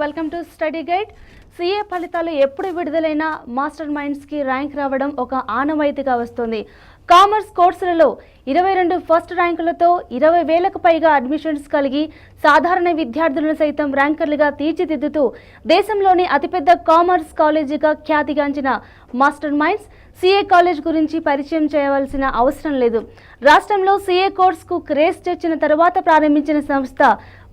Welcome to study guide. CA ఫలితాలు ఎప్పుడు విడుదలైనా master మైండ్స్కి rank రావడం ఒక ఆనవాయితీగా వస్తుంది. కామర్స్ కోర్సులలో 22 ఫస్ట్ ర్యాంకులతో 20,000కు పైగా అడ్మిషన్స్ కలిగి సాధారణ విద్యార్థులను సైతం ర్యాంకర్లుగా తీర్చిదిద్దుతూ దేశంలోని అతిపెద్ద కామర్స్ కాలేజీగా ఖ్యాతిగాంచిన మాస్టర్ మైండ్స్ సీఏ కాలేజ్ గురించి పరిచయం చేయవలసిన అవసరం లేదు. రాష్ట్రంలో సీఏ కోర్సుకు క్రేజ్ తెచ్చిన తర్వాత ప్రారంభించిన సంస్థ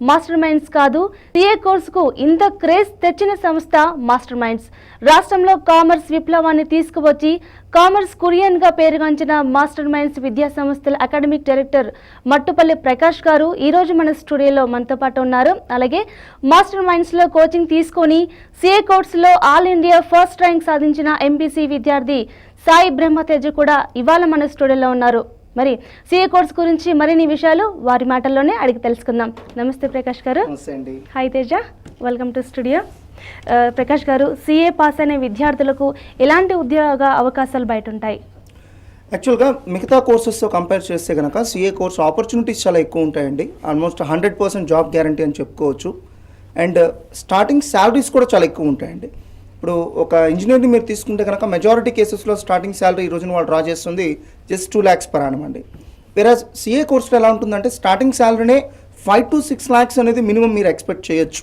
మాస్టర్ మైండ్స్ కాదు, సీఏ కోర్సుకు ఇంత క్రేజ్ తెచ్చిన సంస్థ మాస్టర్ మైండ్స్. రాష్ట్రంలో కామర్స్ విప్లవాన్ని తీసుకువచ్చి కామర్స్ కురియన్గా పేరుగాంచిన మాస్టర్ మైండ్స్ విద్యా సంస్థల అకాడమిక్ డైరెక్టర్ మట్టుపల్లి ప్రకాష్ గారు ఈరోజు మన స్టూడియోలో మనతో పాటు ఉన్నారు. అలాగే మాస్టర్ మైండ్స్లో కోచింగ్ తీసుకొని సీఏ కోర్సులో ఆల్ ఇండియా ఫస్ట్ ర్యాంక్ సాధించిన ఎంపీసీ విద్యార్థి సాయి బ్రహ్మతేజ కూడా ఇవాళ మన స్టూడియోలో ఉన్నారు. మరి సీఏ కోర్స్ గురించి మరిన్ని విషయాలు వారి మాటల్లోనే అడిగి తెలుసుకుందాం. నమస్తే ప్రకాష్ గారు. Hi Teja, welcome to studio. Prakash గారు, సీఏ పాస్ అయిన విద్యార్థులకు ఎలాంటి ఉద్యోగ అవకాశాలు బయట ఉంటాయి? యాక్చువల్గా మిగతా కోర్సెస్తో కంపేర్ చేస్తే కనుక సీఏ కోర్స్ ఆపర్చునిటీస్ చాలా ఎక్కువ ఉంటాయండి. ఆల్మోస్ట్ 100% జాబ్ గ్యారంటీ అని చెప్పుకోవచ్చు. అండ్ స్టార్టింగ్ శాలరీస్ కూడా చాలా ఎక్కువ ఉంటాయండి. ఇప్పుడు ఒక ఇంజనీర్ని మీరు తీసుకుంటే కనుక మెజారిటీ కేసెస్లో స్టార్టింగ్ శాలరీ ఈ రోజున వాళ్ళు డ్రా చేస్తుంది జస్ట్ 2 lakhs per annum అండి. వేరే సీఏ కోర్సులో ఎలా ఉంటుందంటే స్టార్టింగ్ శాలరీనే 5 to 6 lakhs అనేది మినిమం మీరు ఎక్స్పెక్ట్ చేయొచ్చు.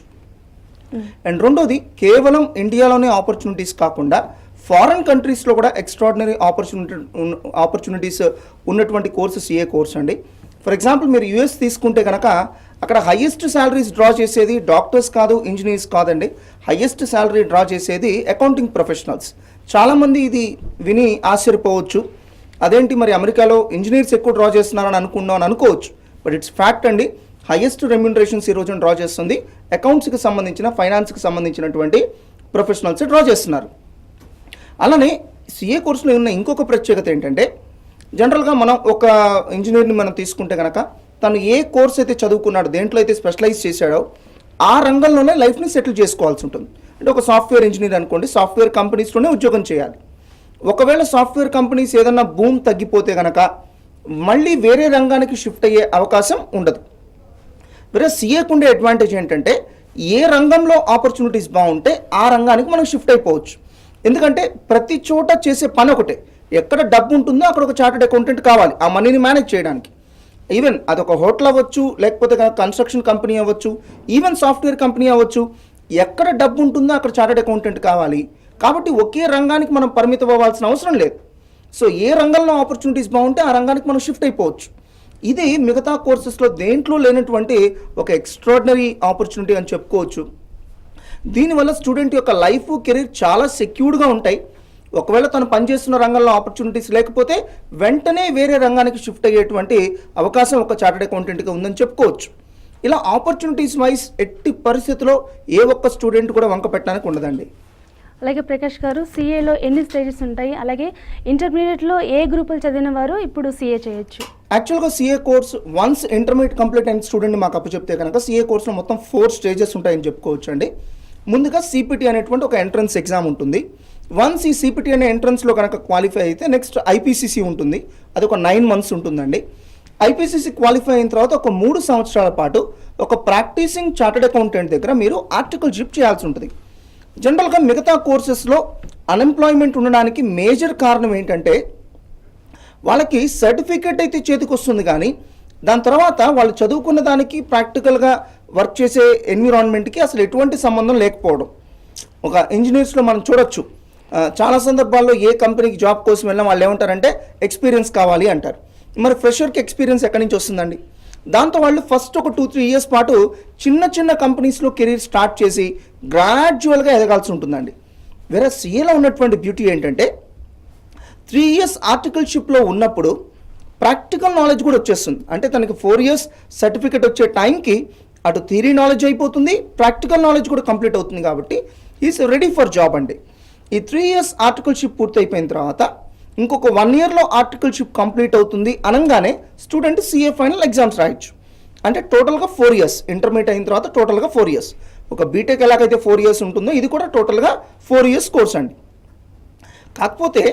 అండ్ రెండోది, కేవలం ఇండియాలోనే ఆపర్చునిటీస్ కాకుండా ఫారెన్ కంట్రీస్లో కూడా ఎక్స్ట్రాడినరీ ఆపర్చునిటీస్ ఉన్నటువంటి కోర్సు సీఏ కోర్స్ అండి. ఫర్ ఎగ్జాంపుల్ మీరు యూఎస్ తీసుకుంటే కనుక అక్కడ హయ్యెస్ట్ శాలరీస్ డ్రా చేసేది డాక్టర్స్ కాదు, ఇంజనీర్స్ కాదండి. హయ్యెస్ట్ శాలరీ డ్రా చేసేది అకౌంటింగ్ ప్రొఫెషనల్స్. చాలామంది ఇది విని ఆశ్చర్యపోవచ్చు, అదేంటి మరి అమెరికాలో ఇంజనీర్స్ ఎక్కువ డ్రా చేస్తున్నారని అనుకోవచ్చు. బట్ ఇట్స్ ఫ్యాక్ట్ అండి. హయ్యెస్ట్ రెమ్యూనరేషన్స్ ఈ రోజున డ్రా చేస్తుంది అకౌంట్స్కి సంబంధించిన, ఫైనాన్స్కి సంబంధించినటువంటి ప్రొఫెషనల్స్ డ్రా చేస్తున్నారు. అలానే సీఏ కోర్సులో ఉన్న ఇంకొక ప్రత్యేకత ఏంటంటే, జనరల్గా మనం ఒక ఇంజనీర్ని మనం తీసుకుంటే కనుక తను ఏ కోర్స్ అయితే చదువుకున్నాడో, దేంట్లో అయితే స్పెషలైజ్ చేశాడో ఆ రంగంలోనే లైఫ్ని సెటిల్ చేసుకోవాల్సి ఉంటుంది. అంటే ఒక సాఫ్ట్వేర్ ఇంజనీర్ అనుకోండి, సాఫ్ట్వేర్ కంపెనీస్లోనే ఉద్యోగం చేయాలి. ఒకవేళ సాఫ్ట్వేర్ కంపెనీస్ ఏదన్నా బూమ్ తగ్గిపోతే కనుక మళ్ళీ వేరే రంగానికి షిఫ్ట్ అయ్యే అవకాశం ఉండదు. వేరే సీఏకు ఉండే అడ్వాంటేజ్ ఏంటంటే ఏ రంగంలో ఆపర్చునిటీస్ బాగుంటే ఆ రంగానికి మనం షిఫ్ట్ అయిపోవచ్చు. ఎందుకంటే ప్రతి చోట చేసే పని ఒకటే, ఎక్కడ డబ్బు ఉంటుందో అక్కడ ఒక చార్టెడ్ అకౌంటెంట్ కావాలి ఆ మనీని మేనేజ్ చేయడానికి. ఈవెన్ అదొక హోటల్ అవ్వచ్చు, లేకపోతే కన్స్ట్రక్షన్ కంపెనీ అవ్వచ్చు, ఈవెన్ సాఫ్ట్వేర్ కంపెనీ అవ్వచ్చు, ఎక్కడ డబ్బు ఉంటుందో అక్కడ చార్టెడ్ అకౌంటెంట్ కావాలి. కాబట్టి ఒకే రంగానికి మనం పరిమితం అవ్వాల్సిన అవసరం లేదు. సో ఏ రంగంలో ఆపర్చునిటీస్ బాగుంటే ఆ రంగానికి మనం షిఫ్ట్ అయిపోవచ్చు. ఇది మిగతా కోర్సెస్లో దేంట్లో లేనటువంటి ఒక ఎక్స్ట్రాడినరీ ఆపర్చునిటీ అని చెప్పుకోవచ్చు. దీనివల్ల స్టూడెంట్ యొక్క లైఫ్, కెరీర్ చాలా సెక్యూర్డ్గా ఉంటాయి. ఒకవేళ తను పనిచేస్తున్న రంగంలో ఆపర్చునిటీస్ లేకపోతే వెంటనే వేరే రంగానికి షిఫ్ట్ అయ్యేటువంటి అవకాశం ఒక చార్టెడ్ అకౌంటెంట్గా ఉందని చెప్పుకోవచ్చు. ఇలా ఆపర్చునిటీస్ వైజ్ ఎట్టి పరిస్థితిలో ఏ ఒక్క స్టూడెంట్ కూడా వంక పెట్టడానికి ఉండదండి. అలాగే ప్రకాష్ గారు, సీఏలో ఎన్ని స్టేజెస్ ఉంటాయి? అలాగే ఇంటర్మీడియట్లో ఏ గ్రూపులు చదివిన వారు ఇప్పుడు సీఏ చేయొచ్చు? యాక్చువల్గా CA course once intermediate complete అయిన స్టూడెంట్ని మాకు అప్పచెప్తే కనుక సీఏ కోర్స్లో మొత్తం 4 stages ఉంటాయని చెప్పుకోవచ్చు అండి. ముందుగా సిపిటి అనేటువంటి ఒక ఎంట్రన్స్ ఎగ్జామ్ ఉంటుంది. వన్స్ ఈ సిపిటి అనే ఎంట్రన్స్లో కనుక క్వాలిఫై అయితే నెక్స్ట్ ఐపీసీసీ ఉంటుంది. అది ఒక 9 months ఉంటుందండి. ఐపీసీసీ క్వాలిఫై అయిన తర్వాత ఒక 3 సంవత్సరాల పాటు ఒక ప్రాక్టీసింగ్ చార్టెడ్ అకౌంటెంట్ దగ్గర మీరు ఆర్టికల్షిప్ చేయాల్సి ఉంటుంది. జనరల్గా మిగతా కోర్సెస్లో అన్ఎంప్లాయ్మెంట్ ఉండడానికి మేజర్ కారణం ఏంటంటే వాళ్ళకి సర్టిఫికేట్ అయితే చేతికి వస్తుంది, కానీ దాని తర్వాత వాళ్ళు చదువుకున్న దానికి ప్రాక్టికల్గా వర్క్ చేసే ఎన్విరాన్మెంట్కి అసలు ఎటువంటి సంబంధం లేకపోవడం. ఒక ఇంజనీర్స్లో మనం చూడొచ్చు, చాలా సందర్భాల్లో ఏ కంపెనీకి జాబ్ కోసం వెళ్ళినా వాళ్ళు ఏమంటారంటే ఎక్స్పీరియన్స్ కావాలి అంటారు. మరి ఫ్రెషర్కి ఎక్స్పీరియన్స్ ఎక్కడి నుంచి వస్తుందండి? దాంతో వాళ్ళు ఫస్ట్ ఒక 2-3 years పాటు చిన్న చిన్న కంపెనీస్లో కెరీర్ స్టార్ట్ చేసి గ్రాడ్యువల్గా ఎదగాల్సి ఉంటుందండి. వేరే సీఏలో ఉన్నటువంటి బ్యూటీ ఏంటంటే 3 years ఆర్టికల్షిప్లో ఉన్నప్పుడు ప్రాక్టికల్ నాలెడ్జ్ కూడా వచ్చేస్తుంది. అంటే తనకి 4 years సర్టిఫికేట్ వచ్చే టైంకి అటు థియరీ నాలెడ్జ్ అయిపోతుంది, ప్రాక్టికల్ నాలెడ్జ్ కూడా కంప్లీట్ అవుతుంది. కాబట్టి ఈజ్ రెడీ ఫర్ జాబ్ అండి. ఈ 3 years ఆర్టికల్షిప్ పూర్తి అయిపోయిన తర్వాత ఇంకొక 1 yearలో ఆర్టికల్షిప్ కంప్లీట్ అవుతుంది అనగానే స్టూడెంట్ సీఏ ఫైనల్ ఎగ్జామ్స్ రాయొచ్చు. అంటే టోటల్గా 4 years, ఇంటర్మీడియట్ అయిన తర్వాత టోటల్గా 4 years. ఒక బీటెక్ ఎలాగైతే 4 years ఉంటుందో ఇది కూడా టోటల్గా 4 years కోర్స్ అండి. కాకపోతే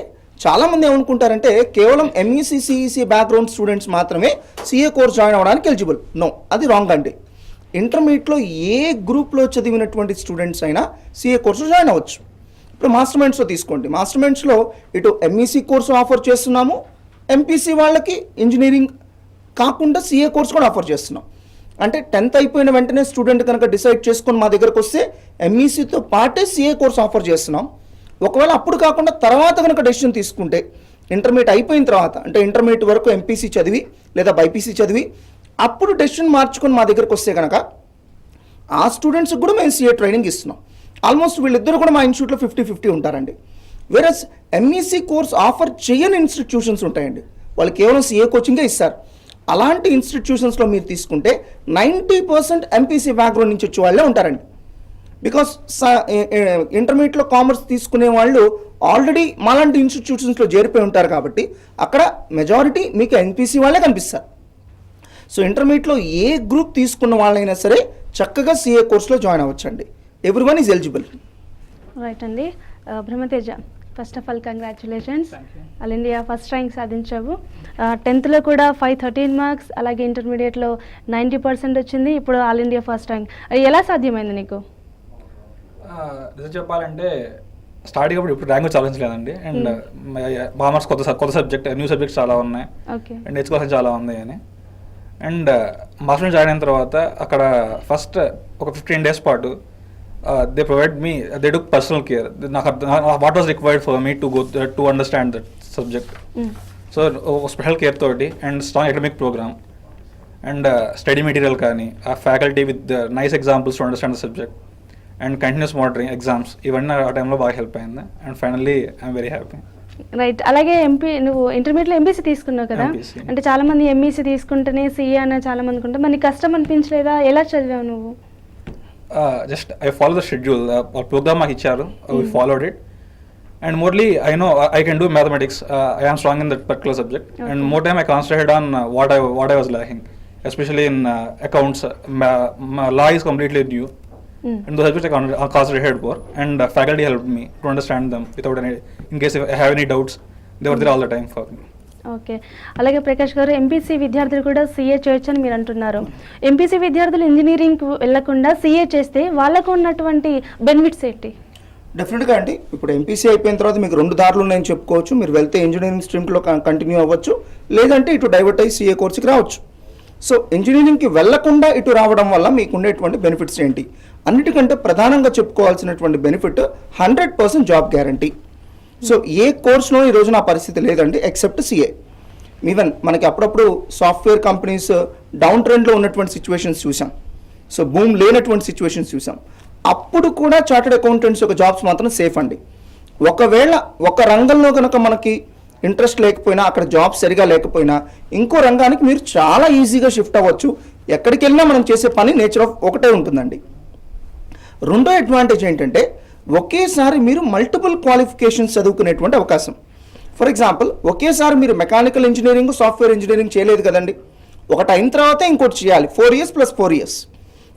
చాలామంది ఏమనుకుంటారంటే కేవలం ఎంఈసీ, సిఈసీ బ్యాక్గ్రౌండ్ స్టూడెంట్స్ మాత్రమే సీఏ కోర్స్ జాయిన్ అవ్వడానికి ఎలిజిబుల్. నో, అది రాంగ్ అండి. ఇంటర్మీడియట్లో ఏ గ్రూప్లో చదివినటువంటి స్టూడెంట్స్ అయినా సిఏ కోర్సు జాయిన్ అవ్వచ్చు. ఇప్పుడు మాస్టర్ మైండ్స్లో తీసుకోండి, మాస్టర్ మైండ్స్లో ఇటు ఎంఈసీ కోర్సు ఆఫర్ చేస్తున్నాము, ఎంపీసీ వాళ్ళకి ఇంజనీరింగ్ కాకుండా సిఏ కోర్సు కూడా ఆఫర్ చేస్తున్నాం. అంటే 10th అయిపోయిన వెంటనే స్టూడెంట్ కనుక డిసైడ్ చేసుకొని మా దగ్గరకు వస్తే ఎంఈసీతో పాటే సిఏ కోర్సు ఆఫర్ చేస్తున్నాం. ఒకవేళ అప్పుడు కాకుండా తర్వాత కనుక డెసిషన్ తీసుకుంటే ఇంటర్మీడియట్ అయిపోయిన తర్వాత, అంటే ఇంటర్మీడియట్ వరకు ఎంపీసీ చదివి లేదా బైపీసీ చదివి అప్పుడు డెసిషన్ మార్చుకొని మా దగ్గరకు వస్తే కనుక ఆ స్టూడెంట్స్కి కూడా మేము సిఏ ట్రైనింగ్ ఇస్తున్నాం. ఆల్మోస్ట్ వీళ్ళిద్దరు కూడా మా ఇన్స్టిట్యూట్లో 50-50 ఉంటారండి. వేరస్ ఎంఈసీ కోర్స్ ఆఫర్ చేయని ఇన్స్టిట్యూషన్స్ ఉంటాయండి, వాళ్ళు కేవలం సిఏ కోచింగే ఇస్తారు. అలాంటి ఇన్స్టిట్యూషన్స్లో మీరు తీసుకుంటే 90% ఎంపీసీ బ్యాక్గ్రౌండ్ నుంచి వచ్చే వాళ్ళే ఉంటారండి. బికాస్ ఇంటర్మీడియట్లో కామర్స్ తీసుకునే వాళ్ళు ఆల్రెడీ మాలాంటి ఇన్స్టిట్యూషన్స్లో చేరిపోయి ఉంటారు కాబట్టి అక్కడ మెజారిటీ మీకు ఎంపీసీ వాళ్ళే కనిపిస్తారు. సో ఇంటర్మీడియట్లో ఏ గ్రూప్ తీసుకున్న వాళ్ళైనా సరే చక్కగా సిఏ కోర్సులో జాయిన్ అవ్వచ్చండి. Everyone is eligible. రైట్ అండి. Brahmateja, first of all congratulations, all India first rank సాధించావు. 10th కూడా 513 మార్క్స్, అలాగే ఇంటర్మీడియట్లో 90% వచ్చింది, ఇప్పుడు ఆల్ ఇండియా ఫస్ట్ ర్యాంక్. ఎలా సాధ్యమైంది నీకు? నిజం చెప్పాలంటే స్టార్టింగ్ అప్పుడు ఇప్పుడు ర్యాంక్ సాధించలేదండి. అండ్ కామర్స్ కొత్త సబ్జెక్ట్, న్యూ సబ్జెక్ట్స్ చాలా ఉన్నాయి అండ్ నేర్చుకోవాల్సిన చాలా ఉంది అని. అండ్ మాస్టర్ జాయిన్ అయిన తర్వాత అక్కడ ఫస్ట్ ఒక 15 days పాటు they provide me, they took personal care. నాకు what was required for me to understand that subject. So special care తోటి and strong academic program and study material కానీ, ఆ faculty with nice examples to understand the subject and continuous monitoring exams, ఇవన్నీ ఆ టైంలో బాగా help అయింది. And finally I'm very happy. Right. అలాగే నువ్వు ఇంటర్మీడియట్లో ఎంపీసీ తీసుకున్నావు కదా, అంటే చాలా మంది ఎంఈసీ తీసుకుంటేనే సిఏ అని చాలా మంది ఉంటారు, మరి కష్టం అనిపించలేదా? ఎలా చదివావు నువ్వు? Just I follow the schedule, program మాకు ఇచ్చారు, we followed it. And morely, I know I can do mathematics. I am strong in that particular subject. Okay. And more time I concentrated on what I was lacking, especially in accounts. Law is completely new. And those subjects I concentrated more. And faculty helped me to understand them without any. In case if I have any doubts, they were there all the time for me. Okay. అలాగే ప్రకాష్ గారు, MPC విద్యార్థులు కూడా CA చేయొచ్చు అని మీరు అంటున్నారు. MPC విద్యార్థులు engineering వెళ్లకుండా సీఏ చేస్తే వాళ్ళకు ఉన్నటువంటి బెనిఫిట్స్ ఏంటి? డెఫినెట్గా అండి, ఇప్పుడు ఎంపీసీ అయిపోయిన తర్వాత మీకు 2 దారులు ఉన్నాయని చెప్పుకోవచ్చు. మీరు వెళ్తే ఇంజనీరింగ్ స్ట్రీమ్లో కంటిన్యూ అవ్వచ్చు, లేదంటే ఇటు డైవర్ట్ అయ్యి సీఏ కోర్సుకి రావచ్చు. సో ఇంజనీరింగ్కి వెళ్లకుండా ఇటు రావడం వల్ల మీకు ఉండేటువంటి బెనిఫిట్స్ ఏంటి? అన్నిటికంటే ప్రధానంగా చెప్పుకోవాల్సినటువంటి బెనిఫిట్ 100% జాబ్ గ్యారంటీ. సో ఏ కోర్సులో ఈ రోజు నా పరిస్థితి లేదండి ఎక్సెప్ట్ సిఏ. ఈవెన్ మనకి అప్పుడప్పుడు సాఫ్ట్వేర్ కంపెనీస్ డౌన్ ట్రెండ్లో ఉన్నటువంటి సిచ్యువేషన్స్ చూసాం, సో బూమ్ లేనటువంటి సిచ్యువేషన్స్ చూసాం. అప్పుడు కూడా చార్టెడ్ అకౌంటెంట్స్ యొక్క జాబ్స్ మాత్రం సేఫ్ అండి. ఒకవేళ ఒక రంగంలో కనుక మనకి ఇంట్రెస్ట్ లేకపోయినా, అక్కడ జాబ్ సరిగా లేకపోయినా, ఇంకో రంగానికి మీరు చాలా ఈజీగా షిఫ్ట్ అవ్వచ్చు. ఎక్కడికి వెళ్ళినా మనం చేసే పని నేచర్ ఆఫ్ ఒకటే ఉంటుందండి. రెండో అడ్వాంటేజ్ ఏంటంటే ఒకేసారి మీరు మల్టిపుల్ క్వాలిఫికేషన్స్ చదువుకునేటువంటి అవకాశం. ఫర్ ఎగ్జాంపుల్, ఒకేసారి మీరు మెకానికల్ ఇంజనీరింగ్, సాఫ్ట్వేర్ ఇంజనీరింగ్ చేయలేదు కదండి, ఒకటి అయిన తర్వాత ఇంకోటి చేయాలి, 4 years + 4 years.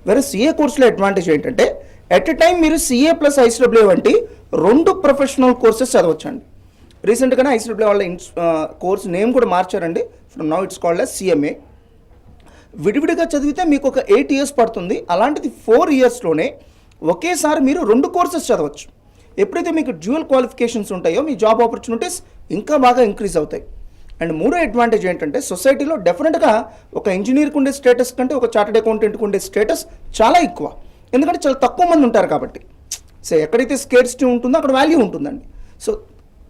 వేరే సిఏ కోర్సులో అడ్వాంటేజ్ ఏంటంటే ఎట్ ఎ టైం మీరు సిఏ ప్లస్ ఐసీడబ్ల్యూ వంటి 2 ప్రొఫెషనల్ కోర్సెస్ చదవచ్చండి. రీసెంట్గానే ఐసీడబ్ల్యూ వాళ్ళ కోర్స్ నేమ్ కూడా మార్చారండి, from now it's called as CMA. విడివిడిగా చదివితే మీకు ఒక 8 years పడుతుంది, అలాంటిది 4 yearsలోనే ఒకేసారి మీరు 2 కోర్సెస్ చదవచ్చు. ఎప్పుడైతే మీకు డ్యూయల్ క్వాలిఫికేషన్స్ ఉంటాయో మీ జాబ్ ఆపర్చునిటీస్ ఇంకా బాగా ఇంక్రీజ్ అవుతాయి. అండ్ మూడో అడ్వాంటేజ్ ఏంటంటే సొసైటీలో డెఫినెట్గా ఒక ఇంజనీర్కి ఉండే స్టేటస్ కంటే ఒక చార్టెడ్ అకౌంటెంట్కి ఉండే స్టేటస్ చాలా ఎక్కువ, ఎందుకంటే చాలా తక్కువ మంది ఉంటారు కాబట్టి. సో ఎక్కడైతే స్కేర్సిటీ ఉంటుందో అక్కడ వాల్యూ ఉంటుందండి. సో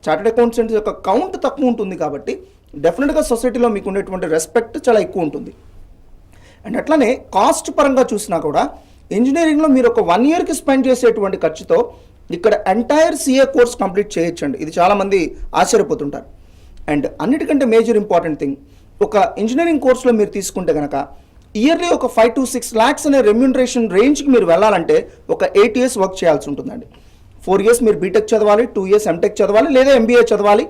చార్టెడ్ అకౌంటెంట్స్ యొక్క కౌంట్ తక్కువ ఉంటుంది కాబట్టి డెఫినెట్గా సొసైటీలో మీకు ఉండేటువంటి రెస్పెక్ట్ చాలా ఎక్కువ ఉంటుంది. అండ్ అట్లానే కాస్ట్ పరంగా చూసినా కూడా ఇంజనీరింగ్లో మీరు ఒక 1 yearకి స్పెండ్ చేసేటువంటి ఖర్చుతో ఇక్కడ ఎంటైర్ సిఏ కోర్స్ కంప్లీట్ చేయొచ్చండి. ఇది చాలామంది ఆశ్చర్యపోతుంటారు. అండ్ అన్నిటికంటే మేజర్ ఇంపార్టెంట్ థింగ్, ఒక ఇంజనీరింగ్ కోర్సులో మీరు తీసుకుంటే కనుక ఇయర్లీ ఒక 5 to 6 lakhs అనే రెమ్యూనరేషన్ రేంజ్కి మీరు వెళ్ళాలంటే ఒక 8 years వర్క్ చేయాల్సి ఉంటుందండి. 4 years మీరు బీటెక్ చదవాలి, 2 years ఎంటెక్ చదవాలి, లేదా ఎంబీఏ చదవాలి.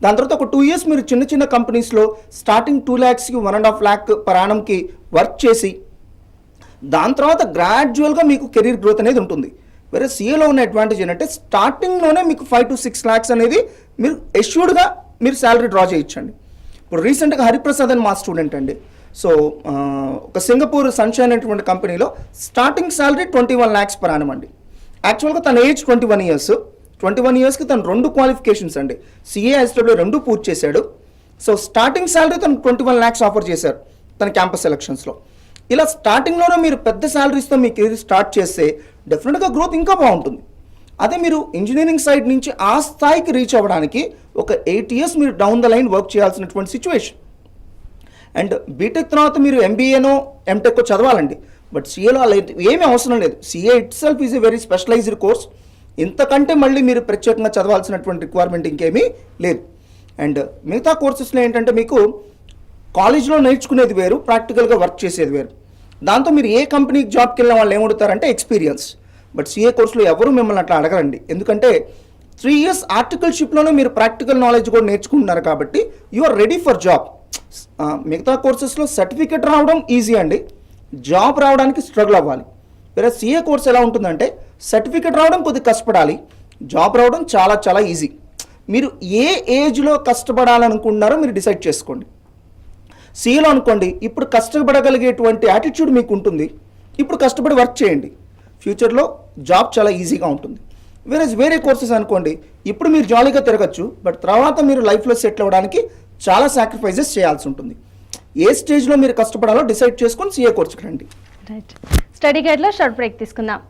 దాని తర్వాత ఒక 2 years మీరు చిన్న చిన్న కంపెనీస్లో స్టార్టింగ్ 2 lakhsకి 1.5 lakh per annumకి వర్క్ చేసి దాని తర్వాత గ్రాడ్యువల్గా మీకు కెరీర్ గ్రోత్ అనేది ఉంటుంది. వేరే సిఏలో ఉన్న అడ్వాంటేజ్ ఏంటంటే స్టార్టింగ్లోనే మీకు 5 to 6 lakhs అనేది మీరు ఎష్యూర్డ్గా మీరు శాలరీ డ్రా చేయొచ్చండి. ఇప్పుడు రీసెంట్గా హరిప్రసాద్ అని మా స్టూడెంట్ అండి, సో ఒక సింగపూర్ సన్షైన్ అనేటువంటి కంపెనీలో starting salary 21 lakhs per annum అండి. యాక్చువల్గా తన ఏజ్ 21 years. 21 yearsకి తను 2 క్వాలిఫికేషన్స్ అండి, సిఏ ఎస్డబ్ల్యూ 2 పూర్తి చేశాడు. సో స్టార్టింగ్ శాలరీ తను 21 lakhs ఆఫర్ చేశారు తన క్యాంపస్ సెలక్షన్స్లో. ఇలా స్టార్టింగ్లోనే మీరు పెద్ద శాలరీస్తో మీ కెరీర్ స్టార్ట్ చేస్తే డెఫినెట్గా గ్రోత్ ఇంకా బాగుంటుంది. అదే మీరు ఇంజనీరింగ్ సైడ్ నుంచి ఆ స్థాయికి రీచ్ అవ్వడానికి ఒక 8 years మీరు డౌన్ ద లైన్ వర్క్ చేయాల్సినటువంటి సిచ్యువేషన్. అండ్ బీటెక్ తర్వాత మీరు ఎంబీఏనో ఎంటెక్ చదవాలండి, బట్ సిఏలో అలా ఏమీ అవసరం లేదు. CA itself is a very specialised course. ఇంతకంటే మళ్ళీ మీరు ప్రత్యేకంగా చదవాల్సినటువంటి రిక్వైర్మెంట్ ఇంకేమీ లేదు. అండ్ మిగతా కోర్సెస్లో ఏంటంటే మీకు కాలేజ్లో నేర్చుకునేది వేరు, ప్రాక్టికల్గా వర్క్ చేసేది వేరు. దాంతో మీరు ఏ కంపెనీకి జాబ్కి వెళ్ళిన వాళ్ళు ఏమడుగుతారంటే ఎక్స్పీరియన్స్. బట్ సిఏ కోర్సులో ఎవరు మిమ్మల్ని అట్లా అడగరండి, ఎందుకంటే 3 years ఆర్టికల్షిప్లోనే మీరు ప్రాక్టికల్ నాలెడ్జ్ కూడా నేర్చుకుంటున్నారు కాబట్టి you are ready for job. మిగతా కోర్సెస్లో సర్టిఫికెట్ రావడం ఈజీ అండి, జాబ్ రావడానికి స్ట్రగుల్ అవ్వాలి. వేరే సిఏ కోర్స్ ఎలా ఉంటుందంటే సర్టిఫికెట్ రావడం కొద్దిగా కష్టపడాలి, జాబ్ రావడం చాలా చాలా ఈజీ. మీరు ఏ ఏజ్లో కష్టపడాలనుకుంటున్నారో మీరు డిసైడ్ చేసుకోండి. సిఏలో అనుకోండి, ఇప్పుడు కష్టపడగలిగేటువంటి యాటిట్యూడ్ మీకు ఉంటుంది, ఇప్పుడు కష్టపడి వర్క్ చేయండి, ఫ్యూచర్లో జాబ్ చాలా ఈజీగా ఉంటుంది. వేరే కోర్సెస్ అనుకోండి, ఇప్పుడు మీరు జాలీగా తిరగచ్చు, బట్ తర్వాత మీరు లైఫ్లో సెటిల్ అవ్వడానికి చాలా సాక్రిఫైజెస్ చేయాల్సి ఉంటుంది. ఏ స్టేజ్లో మీరు కష్టపడాలో డిసైడ్ చేసుకొని సిఏ కోర్సుకి రండి. రైట్, స్టడీ గైడ్లో షార్ట్ బ్రేక్ తీసుకుందాం.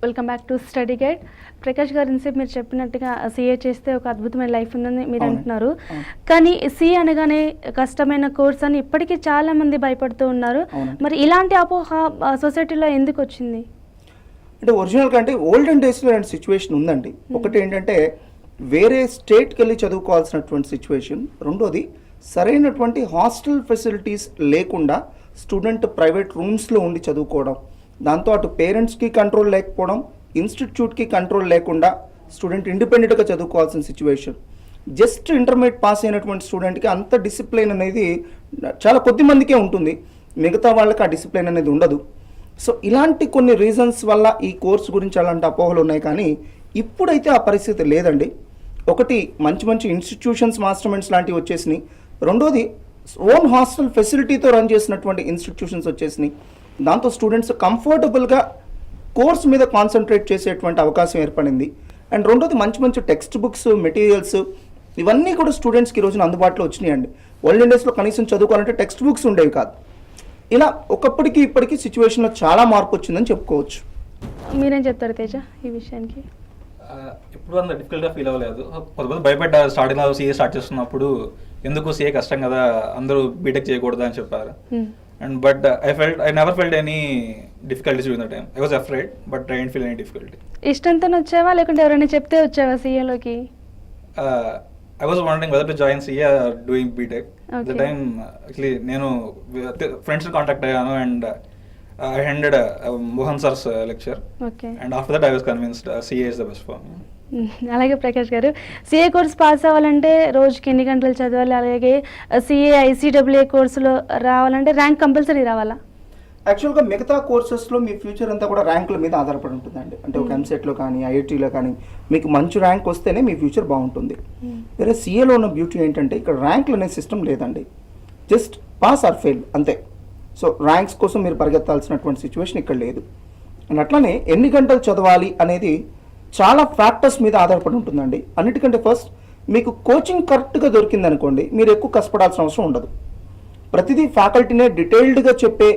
Welcome back to study guide. Prakash గారు ఇన్సేపు మీరు చెప్పినట్టుగా సిఏ చేస్తే ఒక అద్భుతమైన లైఫ్ ఉందని మీరు అంటున్నారు, కానీ సిఏ అనగానే కష్టమైన కోర్స్ అని ఇప్పటికీ చాలా మంది భయపడుతూ ఉన్నారు. మరి ఇలాంటి అపోహ సొసైటీలో ఎందుకు వచ్చింది? అంటే ఒరిజినల్ కంటే ఓల్డెన్ డేస్లో ఇలాంటి సిచ్యువేషన్ ఉందండి. ఒకటి ఏంటంటే వేరే స్టేట్కి వెళ్ళి చదువుకోవాల్సినటువంటి సిచ్యువేషన్, రెండోది సరైనటువంటి హాస్టల్ ఫెసిలిటీస్ లేకుండా స్టూడెంట్ ప్రైవేట్ రూమ్స్లో ఉండి చదువుకోవడం, దాంతో అటు పేరెంట్స్కి కంట్రోల్ లేకపోవడం, ఇన్స్టిట్యూట్కి కంట్రోల్ లేకుండా స్టూడెంట్ ఇండిపెండెంట్గా చదువుకోవాల్సిన సిచ్యువేషన్. జస్ట్ ఇంటర్మీడియట్ పాస్ అయినటువంటి స్టూడెంట్కి అంత డిసిప్లిన్ అనేది చాలా కొద్ది మందికే ఉంటుంది, మిగతా వాళ్ళకి ఆ డిసిప్లిన్ అనేది ఉండదు. సో ఇలాంటి కొన్ని రీజన్స్ వల్ల ఈ కోర్స్ గురించి అలాంటి అపోహలు ఉన్నాయి, కానీ ఇప్పుడైతే ఆ పరిస్థితి లేదండి. ఒకటి, మంచి మంచి ఇన్స్టిట్యూషన్స్ మాస్టర్ మైండ్స్ లాంటివి వచ్చేసినాయి. రెండోది, ఓన్ హాస్టల్ ఫెసిలిటీతో రన్ చేసినటువంటి ఇన్స్టిట్యూషన్స్ వచ్చేసినాయి. దాంతో స్టూడెంట్స్ కంఫర్టబుల్గా కోర్స్ మీద కాన్సన్ట్రేట్ చేసేటువంటి అవకాశం ఏర్పడింది. అండ్ రెండోది, మంచి మంచి టెక్స్ట్ బుక్స్, మెటీరియల్స్ ఇవన్నీ కూడా స్టూడెంట్స్కి ఈ రోజున అందుబాటులో వచ్చినాయండి. ఓల్డెన్ డేస్లో కనీసం చదువుకోవాలంటే టెక్స్ట్ బుక్స్ ఉండేవి కాదు. ఇలా ఒకప్పటికి ఇప్పటికీ సిచ్యువేషన్లో చాలా మార్పు వచ్చిందని చెప్పుకోవచ్చు. మీరేం చెప్తారు తేజ ఈ విషయానికి? ఇప్పుడు అంత డిఫికల్ట్గా ఫీల్ అవ్వలేదు. కొంతమంది భయపడ్డారు స్టార్టింగ్లో సీఏ స్టార్ట్ చేస్తున్నప్పుడు, ఎందుకు సీఏ కష్టం కదా, అందరూ బీటెక్ చేయకూడదు అని చెప్పారు. And but I never felt any difficulties during the time. I was afraid but I don't feel any difficulty. ఇష్టంతో వచ్చావా లేకుంటే ఎవరైనా చెప్తే వచ్చావా సీఏలోకి? I was wondering whether to join CA or doing BTech. At the Okay. time, actually, నేను friends contact అయ్యాను and I attended Mohan sir's lecture. Okay. And after that I was convinced CA is the best for me. అలాగే ప్రకాష్ గారు, CA course pass అవ్వాలంటే రోజుకి ఎన్ని గంటలు చదవాలి? అలాగే సిఏ ఐసీడబ్ల్యూఏ కోర్సులో రావాలంటే ర్యాంక్ కంపల్సరీ రావాలా? యాక్చువల్గా మిగతా కోర్సెస్లో మీ ఫ్యూచర్ అంతా కూడా ర్యాంకుల మీద ఆధారపడి ఉంటుందండి. అంటే ఒక ఎంసెట్లో కానీ ఐఐటీలో కానీ మీకు మంచి ర్యాంక్ వస్తేనే మీ ఫ్యూచర్ బాగుంటుంది. వేరే సీఏలో ఉన్న బ్యూటీ ఏంటంటే ఇక్కడ ర్యాంకులు అనే సిస్టమ్ లేదండి. జస్ట్ పాస్ ఆర్ ఫెయిల్ అంతే. సో ర్యాంక్స్ కోసం మీరు పరిగెత్తాల్సినటువంటి సిచ్యువేషన్ ఇక్కడ లేదు. అండ్ అట్లానే ఎన్ని గంటలు చదవాలి అనేది చాలా ఫ్యాక్టర్స్ మీద ఆధారపడి ఉంటుందండి. అన్నిటికంటే ఫస్ట్, మీకు కోచింగ్ కరెక్ట్గా దొరికిందనుకోండి, మీరు ఎక్కువ కష్టపడాల్సిన అవసరం ఉండదు. ప్రతిదీ ఫ్యాకల్టీనే డీటెయిల్డ్గా చెప్పే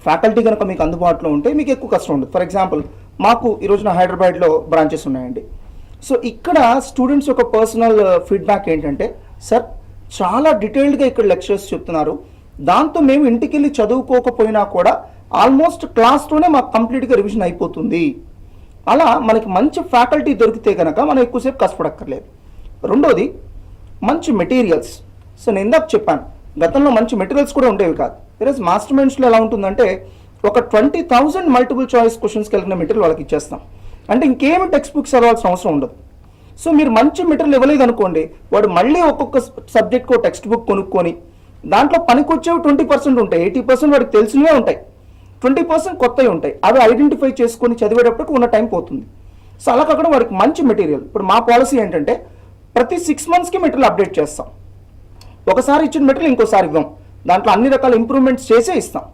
ఫ్యాకల్టీ కనుక మీకు అందుబాటులో ఉంటే మీకు ఎక్కువ కష్టం ఉండదు. ఫర్ ఎగ్జాంపుల్, మాకు ఈరోజున హైదరాబాద్లో బ్రాంచెస్ ఉన్నాయండి. సో ఇక్కడ స్టూడెంట్స్ యొక్క పర్సనల్ ఫీడ్బ్యాక్ ఏంటంటే, సార్ చాలా డీటెయిల్డ్గా ఇక్కడ లెక్చర్స్ చెప్తున్నారు, దాంతో మేము ఇంటికి వెళ్ళి చదువుకోకపోయినా కూడా ఆల్మోస్ట్ క్లాస్లోనే మాకు కంప్లీట్గా రివిజన్ అయిపోతుంది. అలా మనకి మంచి ఫ్యాకల్టీ దొరికితే కనుక మనం ఎక్కువసేపు కష్టపడక్కర్లేదు. రెండోది, మంచి మెటీరియల్స్. సో నేను ఇందాక చెప్పాను, గతంలో మంచి మెటీరియల్స్ కూడా ఉండేవి కాదు. ఈరోజు మాస్టర్ మైండ్స్లో ఎలా ఉంటుందంటే, ఒక 20,000 మల్టిపుల్ చాయిస్ క్వశ్చన్స్కి వెళ్ళిన మెటీరియల్ వాళ్ళకి ఇచ్చేస్తాం. అంటే ఇంకేమి టెక్స్ట్ బుక్స్ చదవాల్సిన అవసరం ఉండదు. సో మీరు మంచి మెటీరియల్ ఇవ్వలేదు అనుకోండి, వాడు మళ్ళీ ఒక్కొక్క సబ్జెక్ట్కి ఒక టెక్స్ట్ బుక్ కొనుక్కొని దాంట్లో పనికొచ్చేవి 20% ఉంటాయి, 80% వాడికి తెలిసినవే ఉంటాయి, 20% కొత్తవి ఉంటాయి. అవి ఐడెంటిఫై చేసుకొని చదివేటప్పటికి ఉన్న టైం పోతుంది. సో అలా కాకుండా వాడికి మంచి మెటీరియల్. ఇప్పుడు మా పాలసీ ఏంటంటే, ప్రతి 6 మంత్స్కి మెటీరియల్ అప్డేట్ చేస్తాం. ఒకసారి ఇచ్చిన మెటీరియల్ ఇంకోసారి ఇవ్వం, దాంట్లో అన్ని రకాల ఇంప్రూవ్మెంట్స్ చేసే ఇస్తాం.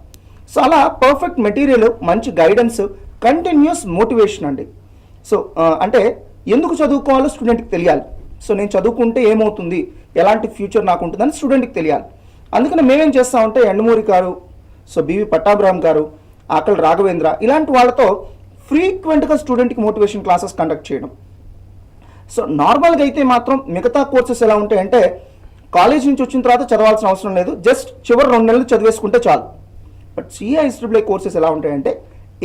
సో అలా పర్ఫెక్ట్ మెటీరియల్, మంచి గైడెన్స్, కంటిన్యూస్ మోటివేషన్ అండి. సో అంటే ఎందుకు చదువుకోవాలో స్టూడెంట్కి తెలియాలి. సో నేను చదువుకుంటే ఏమవుతుంది, ఎలాంటి ఫ్యూచర్ నాకు ఉంటుందని స్టూడెంట్కి తెలియాలి. అందుకని మేమేం చేస్తామంటే, ఎండమూరి గారు, సో బివి పట్టాభిరామ్ గారు, ఆకల్ రాఘవేంద్ర, ఇలాంటి వాళ్ళతో ఫ్రీక్వెంట్గా స్టూడెంట్కి మోటివేషన్ క్లాసెస్ కండక్ట్ చేయడం. సో నార్మల్గా అయితే మాత్రం మిగతా కోర్సెస్ ఎలా ఉంటాయంటే, కాలేజ్ నుంచి వచ్చిన తర్వాత చదవాల్సిన అవసరం లేదు, జస్ట్ చివరి 2 నెలలు చదివేసుకుంటే చాలు. బట్ సిఐఎస్డబ్ల్యూఏ కోర్సెస్ ఎలా ఉంటాయంటే,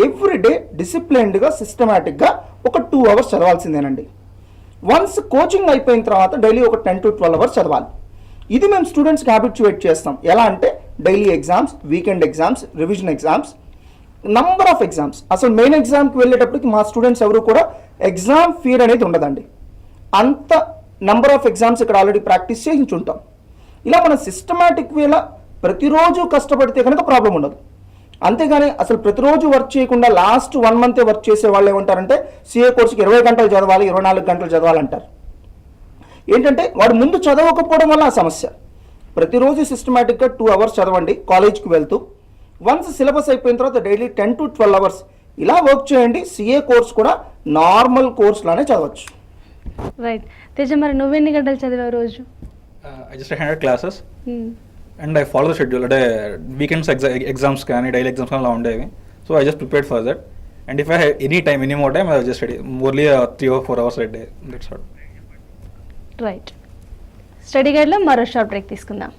ఎవ్రీడే డిసిప్లైన్డ్గా సిస్టమేటిక్గా ఒక 2 అవర్స్ చదవాల్సిందేనండి. వన్స్ కోచింగ్ అయిపోయిన తర్వాత డైలీ ఒక 10 to 12 అవర్స్ చదవాలి. ఇది మేము స్టూడెంట్స్కి హ్యాబిచ్యుయేట్ చేస్తాం. ఎలా అంటే daily exams, weekend exams, revision exams, number of exams. అసలు మెయిన్ ఎగ్జామ్కి వెళ్ళేటప్పటికి మా స్టూడెంట్స్ ఎవరు కూడా ఎగ్జామ్ ఫియర్ అనేది ఉండదండి. అంత నంబర్ ఆఫ్ ఎగ్జామ్స్ ఇక్కడ ఆల్రెడీ ప్రాక్టీస్ చేయించుంటాం. ఇలా మన సిస్టమేటిక్ వేలా ప్రతిరోజు కష్టపడితే కనుక ప్రాబ్లం ఉండదు. అంతేగాని అసలు ప్రతిరోజు వర్క్ చేయకుండా లాస్ట్ 1 మంతే వర్క్ చేసే వాళ్ళు ఏమంటారంటే, సిఏ కోర్సుకి 20 గంటలు చదవాలి, 24 గంటలు చదవాలంటారు. ఏంటంటే వాడు ముందు చదవకపోవడం వల్ల ఆ సమస్య. ప్రతిరోజు సిస్టమేటిక్గా 2 అవర్స్ చదవండి కాలేజ్కి వెళ్తూ. వన్స్ సిలబస్ అయిపోయిన తర్వాత డైలీ 10 to 12 అవర్స్ ఇలా వర్క్ చేయండి. సిఏ కోర్స్ కూడా నార్మల్ కోర్స్లానే చదవచ్చు. రైట్. తేజ, మరి నువ్వెన్ని గంటలు చదివావు రోజు? I just attended classes and I follow the schedule. అంటే వీకెండ్స్ ఎగ్జామ్స్ కానీ డైలీ ఎగ్జామ్స్ కానీ అలా ఉండేవి. So I just prepared for that. And if I have any more time, I will just study. Morely 3 or 4 hours a day. That's all. Right. Study గైడ్లో మరో short break తీసుకుందాం.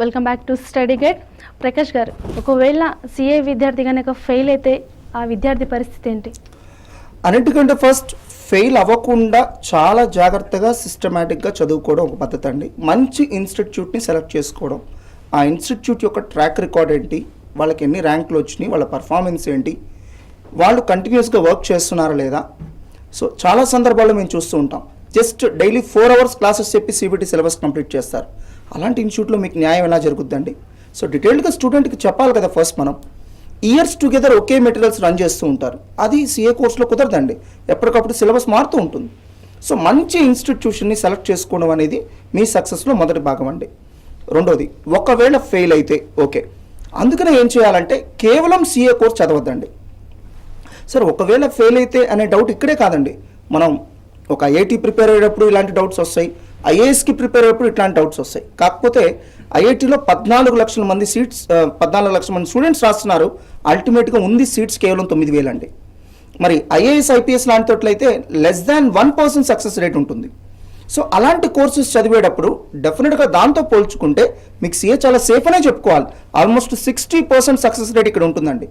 Welcome back to study guide. Prakash గారు, ఒకవేళ CA విద్యార్థి కనుక fail అయితే ఆ విద్యార్థి పరిస్థితి ఏంటి? అన్నిటికంటే ఫస్ట్ ఫెయిల్ అవ్వకుండా చాలా జాగ్రత్తగా సిస్టమేటిక్గా చదువుకోవడం ఒక పద్ధతి అండి. మంచి ఇన్స్టిట్యూట్ని సెలెక్ట్ చేసుకోవడం, ఆ ఇన్స్టిట్యూట్ యొక్క ట్రాక్ రికార్డ్ ఏంటి, వాళ్ళకి ఎన్ని ర్యాంకులు వచ్చినాయి, వాళ్ళ పర్ఫార్మెన్స్ ఏంటి, వాళ్ళు కంటిన్యూస్గా వర్క్ చేస్తున్నారా లేదా. సో చాలా సందర్భాల్లో మేము చూస్తూ ఉంటాం, జస్ట్ డైలీ 4 hours క్లాసెస్ చెప్పి సిబిటి సిలబస్ కంప్లీట్ చేస్తారు. అలాంటి ఇన్స్టిట్యూట్లో మీకు న్యాయం ఎలా జరుగుద్దండి? సో డీటెయిల్డ్గా స్టూడెంట్కి చెప్పాలి కదా. ఫస్ట్ మనం ఇయర్స్ టుగెదర్ ఒకే మెటీరియల్స్ రన్ చేస్తూ ఉంటారు, అది సిఏ కోర్సులో కుదరదండి. ఎప్పటికప్పుడు సిలబస్ మారుతూ ఉంటుంది. సో మంచి ఇన్స్టిట్యూషన్ని సెలెక్ట్ చేసుకోవడం అనేది మీ సక్సెస్లో మొదటి భాగం అండి. రెండోది, ఒకవేళ ఫెయిల్ అయితే ఓకే, అందుకనే ఏం చేయాలంటే కేవలం సిఏ కోర్స్ చదవద్దండి. సార్ ఒకవేళ ఫెయిల్ అయితే అనే డౌట్ ఇక్కడే కాదండి. మనం ఒక ఐఐటి ప్రిపేర్ అయ్యేటప్పుడు ఇలాంటి డౌట్స్ వస్తాయి, ఐఏఎస్కి ప్రిపేర్ అయ్యేటప్పుడు ఇట్లాంటి డౌట్స్ వస్తాయి. కాకపోతే ఐఐటిలో 14 లక్షల మంది సీట్స్, 14 లక్షల మంది స్టూడెంట్స్ రాస్తున్నారు. అల్టిమేట్గా ఉంది సీట్స్ కేవలం 9,000 అండి. మరి ఐఏఎస్ ఐపీఎస్ లాంటి చోట్లయితే లెస్ దాన్ 1% సక్సెస్ రేట్ ఉంటుంది. సో అలాంటి కోర్సెస్ చదివేటప్పుడు డెఫినెట్గా దాంతో పోల్చుకుంటే మీకు సిఏ చాలా సేఫ్ అనే చెప్పుకోవాలి. ఆల్మోస్ట్ 60% సక్సెస్ రేట్ ఇక్కడ ఉంటుందండి.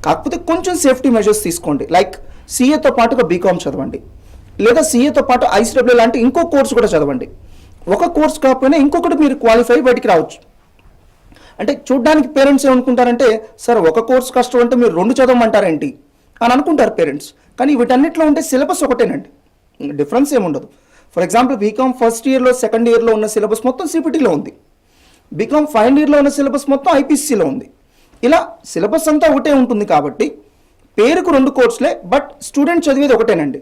కాకపోతే కొంచెం సేఫ్టీ మెజర్స్ తీసుకోండి. లైక్ సిఏతో పాటుగా బీకామ్ చదవండి, లేదా సిఏతో పాటు ఐసిడబ్ల్యూ లాంటి ఇంకో కోర్సు కూడా చదవండి. ఒక కోర్స్ కాకపోయినా ఇంకొకటి మీరు క్వాలిఫై బయటికి రావచ్చు. అంటే చూడ్డానికి పేరెంట్స్ ఏమనుకుంటారంటే, సార్ ఒక కోర్స్ కష్టం అంటే మీరు 2 చదవమంటారేంటి అని అనుకుంటారు పేరెంట్స్. కానీ వీటన్నిటిలో ఉంటే సిలబస్ ఒకటేనండి, డిఫరెన్స్ ఏముండదు. ఫర్ ఎగ్జాంపుల్ బీకామ్ ఫస్ట్ ఇయర్లో సెకండ్ ఇయర్లో ఉన్న సిలబస్ మొత్తం సిపిటీలో ఉంది, బీకామ్ ఫైనల్ ఇయర్లో ఉన్న సిలబస్ మొత్తం ఐపీసీలో ఉంది. ఇలా సిలబస్ అంతా ఒకటే ఉంటుంది కాబట్టి పేరుకు 2 కోర్సులే, బట్ స్టూడెంట్ చదివేది ఒకటేనండి.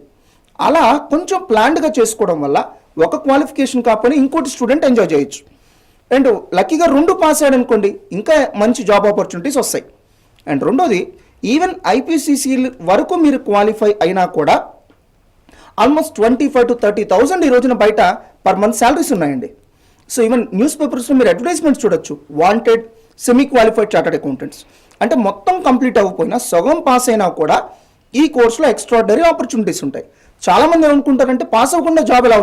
అలా కొంచెం ప్లాన్డ్గా చేసుకోవడం వల్ల ఒక క్వాలిఫికేషన్ కాకపోయినా ఇంకోటి స్టూడెంట్ ఎంజాయ్ చేయొచ్చు. అండ్ లక్కీగా 2 పాస్ అయ్యాడు అనుకోండి, ఇంకా మంచి జాబ్ ఆపర్చునిటీస్ వస్తాయి. అండ్ రెండోది, ఈవెన్ ఐపీసీసీ వరకు మీరు క్వాలిఫై అయినా కూడా ఆల్మోస్ట్ 25,000 to 30,000 ఈ రోజున బయట పర్ మంత్ శాలరీస్ ఉన్నాయండి. సో ఈవెన్ న్యూస్ పేపర్స్లో మీరు అడ్వర్టైజ్మెంట్స్ చూడొచ్చు, wanted semi qualified chartered accountants. అంటే మొత్తం కంప్లీట్ అవ్వకపోయినా సగం పాస్ అయినా కూడా ఈ కోర్సులో ఎక్స్ట్రాడినరీ ఆపర్చునిటీస్ ఉంటాయి. చాలామంది ఏమనుకుంటారంటే పాస్ అవ్వకుండా జాబ్ ఎలా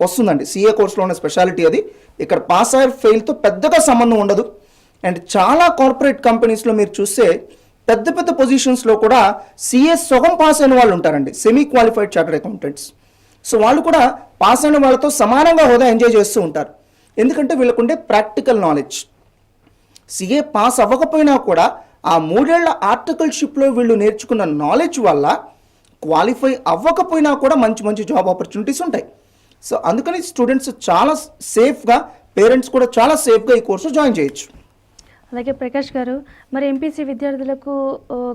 వస్తుందండి. సిఏ కోర్సులో ఉన్న స్పెషాలిటీ అది. ఇక్కడ పాస్ అయ్యే ఫెయిల్తో పెద్దగా సంబంధం ఉండదు. అండ్ చాలా కార్పొరేట్ కంపెనీస్లో మీరు చూస్తే పెద్ద పెద్ద పొజిషన్స్లో కూడా సిఏ సగం పాస్ అయిన వాళ్ళు ఉంటారండి, semi qualified chartered accountants. So వాళ్ళు కూడా పాస్ అయిన వాళ్ళతో సమానంగా హోదా ఎంజాయ్ చేస్తూ ఉంటారు, ఎందుకంటే వీళ్ళకుండే ప్రాక్టికల్ నాలెడ్జ్. సిఏ పాస్ అవ్వకపోయినా కూడా ఆ 3 ఏళ్ల ఆర్టికల్షిప్లో వీళ్ళు నేర్చుకున్న నాలెడ్జ్ వల్ల క్వాలిఫై అవ్వకపోయినా కూడా మంచి మంచి జాబ్ ఆపర్చునిటీస్ ఉంటాయి. సో అందుకని స్టూడెంట్స్ చాలా సేఫ్గా, పేరెంట్స్ కూడా చాలా సేఫ్గా ఈ కోర్సు జాయిన్ చేయొచ్చు. అలాగే ప్రకాష్ గారు, మరి ఎంపీసీ విద్యార్థులకు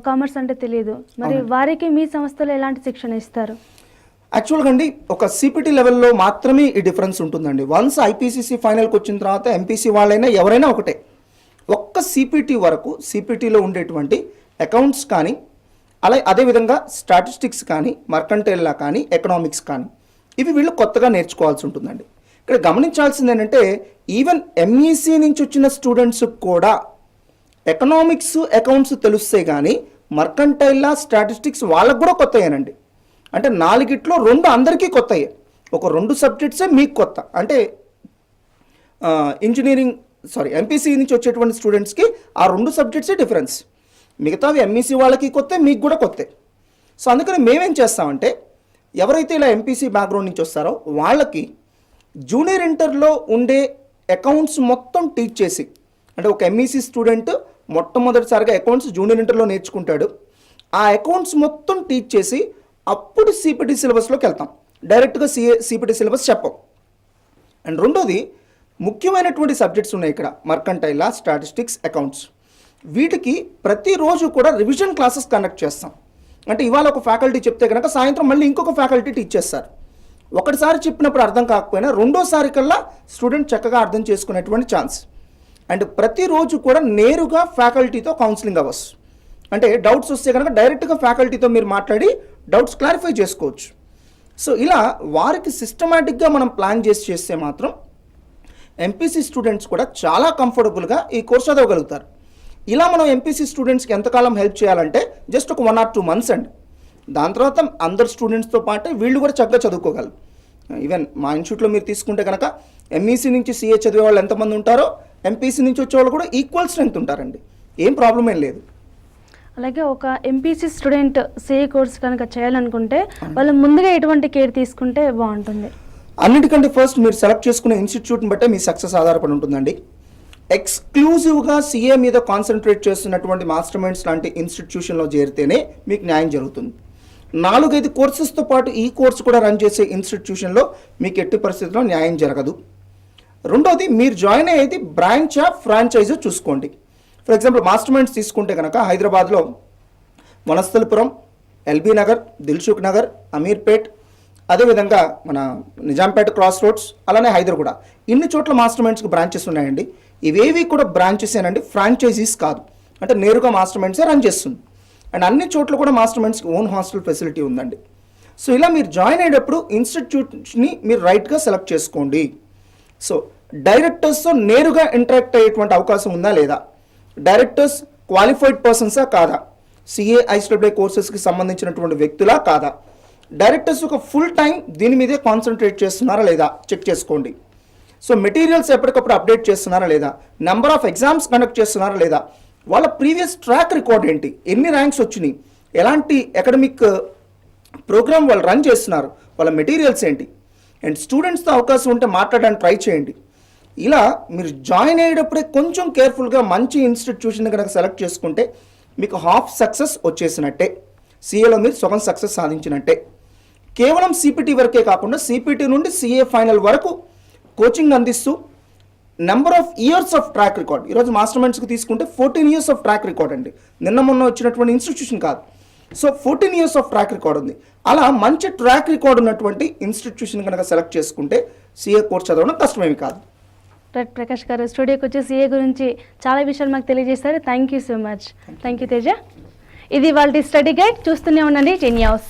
కామర్స్ అంటే తెలియదు, మరి వారికి మీ సంస్థలో ఎలాంటి శిక్షణ ఇస్తారు? యాక్చువల్గా అండి, ఒక సిపిటి లెవెల్లో మాత్రమే ఈ డిఫరెన్స్ ఉంటుందండి. వన్స్ ఐపీసీసీ ఫైనల్కి వచ్చిన తర్వాత ఎంపీసీ వాళ్ళైనా ఎవరైనా ఒకటే. ఒక్క సిపిటి వరకు సిపిటీలో ఉండేటువంటి అకౌంట్స్ కానీ, అదేవిధంగా స్టాటిస్టిక్స్ కానీ, మర్కంటైల్లా కానీ, ఎకనామిక్స్ కానీ, ఇవి వీళ్ళు కొత్తగా నేర్చుకోవాల్సి ఉంటుందండి. ఇక్కడ గమనించాల్సింది ఏంటంటే, ఈవెన్ ఎంఈసీ నుంచి వచ్చిన స్టూడెంట్స్ కూడా ఎకనామిక్స్, అకౌంట్స్ తెలుస్తే కానీ మర్కంటైల్లా, స్టాటిస్టిక్స్ వాళ్ళకు కూడా కొత్తయేనండి. అంటే 4గిట్లో 2 అందరికీ కొత్తయే. ఒక 2 సబ్జెక్ట్సే మీకు కొత్త. అంటే ఎంపీసీ నుంచి వచ్చేటువంటి స్టూడెంట్స్కి ఆ 2 సబ్జెక్ట్సే డిఫరెన్స్. మిగతావి ఎంఈసీ వాళ్ళకి కొత్త, మీకు కూడా కొత్తే. సో అందుకని మేమేం చేస్తామంటే, ఎవరైతే ఇలా ఎంపీసీ బ్యాక్గ్రౌండ్ నుంచి వస్తారో వాళ్ళకి జూనియర్ ఇంటర్లో ఉండే అకౌంట్స్ మొత్తం టీచ్ చేసి, అంటే ఒక ఎంఈసీ స్టూడెంట్ మొట్టమొదటిసారిగా అకౌంట్స్ జూనియర్ ఇంటర్లో నేర్చుకుంటాడు, ఆ అకౌంట్స్ మొత్తం టీచ్ చేసి అప్పుడు సిపిటి సిలబస్లోకి వెళ్తాం. డైరెక్ట్గా సిపిటి సిలబస్ చెప్పం. అండ్ రెండోది, ముఖ్యమైనటువంటి సబ్జెక్ట్స్ ఉన్నాయి ఇక్కడ, మర్కంటైల్లా, స్టాటిస్టిక్స్, అకౌంట్స్. వీటికి ప్రతిరోజు కూడా రివిజన్ క్లాసెస్ కండక్ట్ చేస్తాం. అంటే ఇవాళ ఒక ఫ్యాకల్టీ చెప్తే కనుక సాయంత్రం మళ్ళీ ఇంకొక ఫ్యాకల్టీ టీచ్ చేస్తారు. ఒకటిసారి చెప్పినప్పుడు అర్థం కాకపోయినా రెండోసారి కల్లా స్టూడెంట్ చక్కగా అర్థం చేసుకునేటువంటి ఛాన్స్. అండ్ ప్రతిరోజు కూడా నేరుగా ఫ్యాకల్టీతో కౌన్సిలింగ్ అవర్స్. అంటే డౌట్స్ వస్తే కనుక డైరెక్ట్గా ఫ్యాకల్టీతో మీరు మాట్లాడి డౌట్స్ క్లారిఫై చేసుకోవచ్చు. సో ఇలా వారికి సిస్టమేటిక్గా మనం ప్లాన్ చేస్తే మాత్రం ఎంపీసీ స్టూడెంట్స్ కూడా చాలా కంఫర్టబుల్గా ఈ కోర్స్ చదవగలుగుతారు. ఇలా మనం ఎంపీసీ స్టూడెంట్స్కి ఎంతకాలం హెల్ప్ చేయాలంటే జస్ట్ ఒక 1 or 2 months అండి. దాని తర్వాత అందరు స్టూడెంట్స్తో పాటు వీళ్ళు కూడా చక్కగా చదువుకోగలరు. ఈవెన్ మా ఇన్స్టిట్యూట్లో మీరు తీసుకుంటే కనుక ఎంఈసీ నుంచి సిఏ చదివే వాళ్ళు ఎంతమంది ఉంటారో ఎంపీసీ నుంచి వచ్చే వాళ్ళు కూడా ఈక్వల్ స్ట్రెంగ్త్ ఉంటారండి, ఏం ప్రాబ్లం ఏం లేదు. అలాగే ఒక ఎంపీసీ స్టూడెంట్ సిఏ కోర్స్ కనుక చేయాలనుకుంటే వాళ్ళు ముందుగా ఎటువంటి కేర్ తీసుకుంటే బాగుంటుంది? అన్నిటికంటే ఫస్ట్ మీరు సెలెక్ట్ చేసుకునే ఇన్స్టిట్యూట్ని బట్టే మీ సక్సెస్ ఆధారపడి ఉంటుందండి. ఎక్స్క్లూజివ్గా సిఏ మీద కాన్సన్ట్రేట్ చేస్తున్నటువంటి మాస్టర్ మైండ్స్ లాంటి ఇన్స్టిట్యూషన్లో చేరితేనే మీకు న్యాయం జరుగుతుంది. 4-5 కోర్సెస్తో పాటు ఈ కోర్సు కూడా రన్ చేసే ఇన్స్టిట్యూషన్లో మీకు ఎట్టి పరిస్థితుల్లో న్యాయం జరగదు. రెండోది, మీరు జాయిన్ అయ్యేది బ్రాంచ్ ఆఫ్ ఫ్రాంచైజీ చూసుకోండి. ఫర్ ఎగ్జాంపుల్ మాస్టర్ మైండ్స్ తీసుకుంటే కనుక హైదరాబాద్లో వనస్థలిపురం, ఎల్బీ నగర్, దిల్సుఖ్ నగర్, అమీర్పేట్, అదేవిధంగా మన నిజాంపేట క్రాస్ రోడ్స్, అలానే హైదరాబాద్, ఇన్ని చోట్ల మాస్టర్ మైండ్స్కి బ్రాంచెస్ ఉన్నాయండి. ఇవేవి కూడా బ్రాంచెస్ ఏనండి, ఫ్రాంచైజీస్ కాదు. అంటే నేరుగా మాస్టర్ మైండ్సే రన్ చేస్తుంది. అండ్ అన్ని చోట్ల కూడా మాస్టర్ మైండ్స్కి ఓన్ హాస్టల్ ఫెసిలిటీ ఉందండి. సో ఇలా మీరు జాయిన్ అయ్యేటప్పుడు ఇన్స్టిట్యూట్ని మీరు రైట్గా సెలెక్ట్ చేసుకోండి. సో డైరెక్టర్స్తో నేరుగా ఇంటరాక్ట్ అయ్యేటువంటి అవకాశం ఉందా లేదా, డైరెక్టర్స్ క్వాలిఫైడ్ పర్సన్సా కాదా, సిఏ ఐసిడబ్ల్యూఐ కోర్సెస్కి సంబంధించినటువంటి వ్యక్తులా కాదా, డైరెక్టర్స్ ఒక ఫుల్ టైం దీని మీదే కాన్సన్ట్రేట్ చేస్తున్నారా లేదా చెక్ చేసుకోండి. సో మెటీరియల్స్ ఎప్పటికప్పుడు అప్డేట్ చేస్తున్నారా లేదా, నెంబర్ ఆఫ్ ఎగ్జామ్స్ కండక్ట్ చేస్తున్నారా లేదా, వాళ్ళ ప్రీవియస్ ట్రాక్ రికార్డ్ ఏంటి, ఎన్ని ర్యాంక్స్ వచ్చినాయి, ఎలాంటి అకాడమిక్ ప్రోగ్రామ్ వాళ్ళు రన్ చేస్తున్నారు, వాళ్ళ మెటీరియల్స్ ఏంటి, అండ్ స్టూడెంట్స్తో అవకాశం ఉంటే మాట్లాడడానికి ట్రై చేయండి. ఇలా మీరు జాయిన్ అయ్యేటప్పుడే కొంచెం కేర్ఫుల్గా మంచి ఇన్స్టిట్యూషన్ కనుక సెలెక్ట్ చేసుకుంటే మీకు హాఫ్ సక్సెస్ వచ్చేసినట్టే, సిఏలో మీరు సగం సక్సెస్ సాధించినట్టే. కేవలం సిపిటి వరకే కాకుండా సిపిటి నుండి సిఏ ఫైనల్ వరకు కోచింగ్ అందిస్తూ number of years of track record, ఈరోజు మాస్టర్ మైండ్స్కి తీసుకుంటే 14 years ఆఫ్ ట్రాక్ రికార్డ్ అండి, నిన్న మొన్న వచ్చినటువంటి ఇన్స్టిట్యూషన్ కాదు. So 14 years of track record ఉంది. అలా మంచి ట్రాక్ రికార్డ్ ఉన్నటువంటి ఇన్స్టిట్యూషన్ కనుక సెలెక్ట్ చేసుకుంటే సిఏ కోర్స్ చదవడం కష్టమేమి కాదు. రైట్ ప్రకాష్ గారు, స్టూడియోకి వచ్చి సిఏ గురించి చాలా విషయాలు మాకు తెలియజేశారు. Thank you so much. Thank you Teja. ఇది వాళ్ళ స్టడీ గైడ్. చూస్తూనే ఉండండి 10 News.